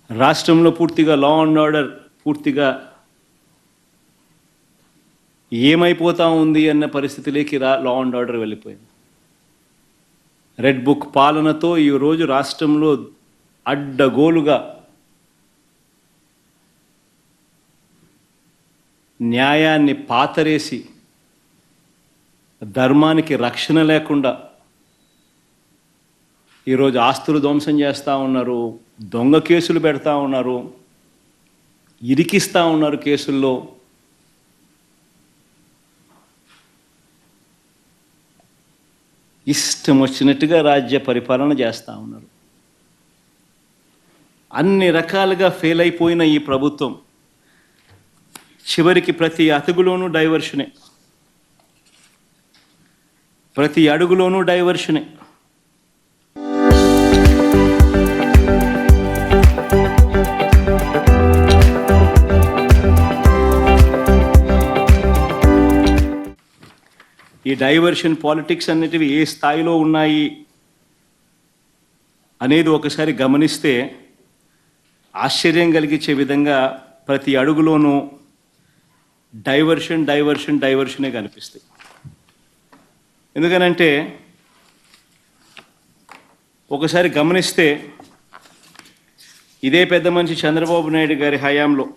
రాష్ట్రంలో పూర్తిగా law and order పూర్తిగా ఏమైపోతా ఉంది అన్న పరిస్థితిలోకి లా అండ్ ఆర్డర్ వెళ్ళిపోయింది. రెడ్ బుక్ పాలనతో ఈరోజు రాష్ట్రంలో అడ్డగోలుగా న్యాయాన్ని పాతరేసి ధర్మానికి రక్షణ లేకుండా ఈరోజు ఆస్తులు ధ్వంసం చేస్తూ ఉన్నారు, దొంగ కేసులు పెడతా ఉన్నారు, ఇరికిస్తూ ఉన్నారు కేసుల్లో. ఇష్టం వచ్చినట్టుగా రాజ్య పరిపాలన చేస్తూ ఉన్నారు. అన్ని రకాలుగా ఫెయిల్ అయిపోయిన ఈ ప్రభుత్వం చివరికి ప్రతి అడుగులోనూ డైవర్షనే, ప్రతి అడుగులోనూ డైవర్షనే. ఈ డైవర్షన్ పాలిటిక్స్ అనేటివి ఏ స్థాయిలో ఉన్నాయి అనేది ఒకసారి గమనిస్తే ఆశ్చర్యం కలిగించే విధంగా ప్రతి అడుగులోనూ డైవర్షన్ డైవర్షన్ డైవర్షనే కనిపిస్తాయి. ఎందుకనంటే ఒకసారి గమనిస్తే ఇదే పెద్ద మనిషి చంద్రబాబు నాయుడు గారి హయాంలో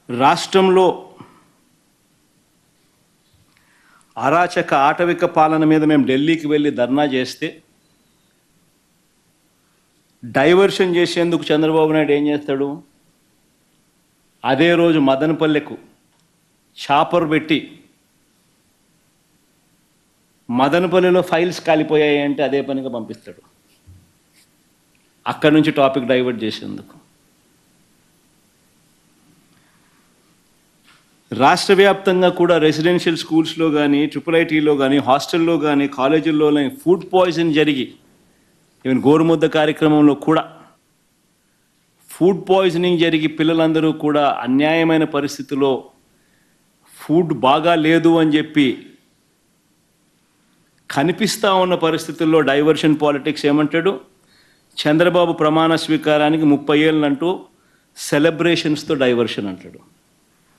రాష్ట్రంలో అరాచక ఆటవిక పాలన మీద మేము ఢిల్లీకి వెళ్ళి ధర్నా చేస్తే డైవర్షన్ చేసేందుకు చంద్రబాబు నాయుడు ఏం చేస్తాడు, అదే రోజు మదనపల్లెకు చాపర్ పెట్టి మదనపల్లిలో ఫైల్స్ కాలిపోయాయి అంటే అదే పనిగా పంపిస్తాడు, అక్కడి నుంచి టాపిక్ డైవర్ట్ చేసేందుకు. రాష్ట్ర వ్యాప్తంగా కూడా రెసిడెన్షియల్ స్కూల్స్లో కానీ, IIITలో కానీ, హాస్టల్లో కానీ, కాలేజీల్లో ఫుడ్ పాయిజన్ జరిగి, ఈవెన్ గోరుముద్ద కార్యక్రమంలో కూడా ఫుడ్ పాయిజనింగ్ జరిగి పిల్లలందరూ కూడా అన్యాయమైన పరిస్థితిలో ఫుడ్ బాగా లేదు అని చెప్పి కనిపిస్తూ ఉన్న పరిస్థితుల్లో డైవర్షన్ పాలిటిక్స్ ఏమంటాడు, చంద్రబాబు ప్రమాణ స్వీకారానికి 30 ఏళ్ళంటూ సెలబ్రేషన్స్తో డైవర్షన్ అంటాడు.